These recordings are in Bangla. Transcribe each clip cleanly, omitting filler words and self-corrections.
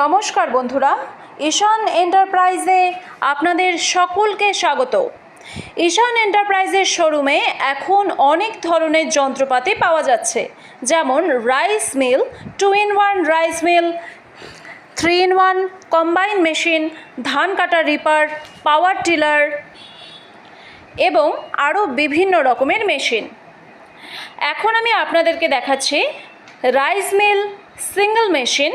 নমস্কার বন্ধুরা, ঈশান এন্টারপ্রাইজে আপনাদের সকলকে স্বাগত। ঈশান এন্টারপ্রাইজের শোরুমে এখন অনেক ধরনের যন্ত্রপাতি পাওয়া যাচ্ছে, যেমন rice mill, 2-in-1 rice mill, 3-in-1 combine machine, ধান কাটা রিপার, পাওয়ার টিলার এবং আরও বিভিন্ন রকমের মেশিন। এখন আমি আপনাদেরকে দেখাচ্ছি রাইস মিল সিঙ্গেল মেশিন।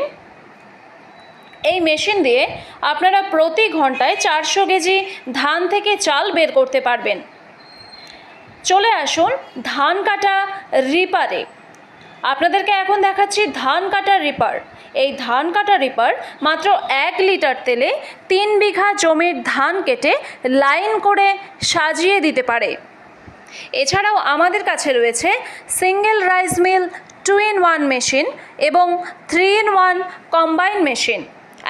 এই মেশিন দিয়ে আপনারা প্রতি ঘন্টায় 400 কেজি ধান থেকে চাল বের করতে পারবেন। চলে আসুন ধান কাটা রিপারে। আপনাদেরকে এখন দেখাচ্ছি ধান কাটা রিপার। এই ধান কাটা রিপার মাত্র 1 লিটার তেলে 3 বিঘা জমির ধান কেটে লাইন করে সাজিয়ে দিতে পারে। এছাড়াও আমাদের কাছে রয়েছে single rice mill, 2-in-1 machine এবং 3-in-1 কম্বাইন মেশিন।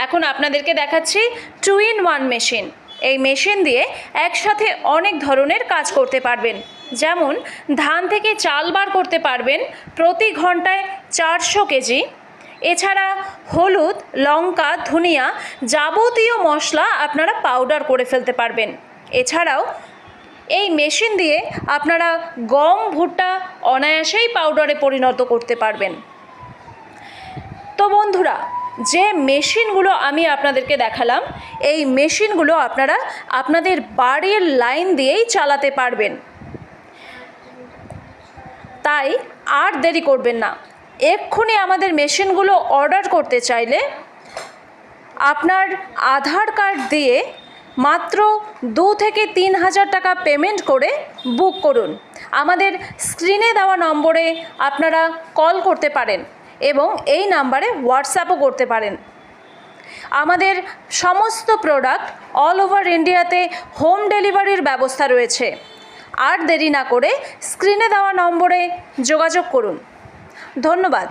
এখন আপনাদেরকে দেখাচ্ছি 2-in-1 মেশিন। এই মেশিন দিয়ে একসাথে অনেক ধরনের কাজ করতে পারবেন, যেমন ধান থেকে চাল বার করতে পারবেন প্রতি ঘন্টায় 400 কেজি। এছাড়া হলুদ, লঙ্কা, ধনিয়া যাবতীয় মশলা আপনারা পাউডার করে ফেলতে পারবেন। এছাড়াও এই মেশিন দিয়ে আপনারা গম, ভুট্টা অনায়াসেই পাউডারে পরিণত করতে পারবেন। তো বন্ধুরা, যে মেশিনগুলো আমি আপনাদেরকে দেখালাম, এই মেশিনগুলো আপনারা আপনাদের বাড়ির লাইন দিয়েই চালাতে পারবেন। তাই আর দেরি করবেন না, এক্ষুনি আমাদের মেশিনগুলো অর্ডার করতে চাইলে আপনার আধার কার্ড দিয়ে মাত্র 2 থেকে 3 হাজার টাকা পেমেন্ট করে বুক করুন। আমাদের স্ক্রিনে দেওয়া নম্বরে আপনারা কল করতে পারেন এবং এই নাম্বারে হোয়াটসঅ্যাপও করতে পারেন। আমাদের সমস্ত প্রোডাক্ট অল ওভার ইন্ডিয়াতে হোম ডেলিভারির ব্যবস্থা রয়েছে। আর দেরি না করে স্ক্রিনে দেওয়া নম্বরে যোগাযোগ করুন। ধন্যবাদ।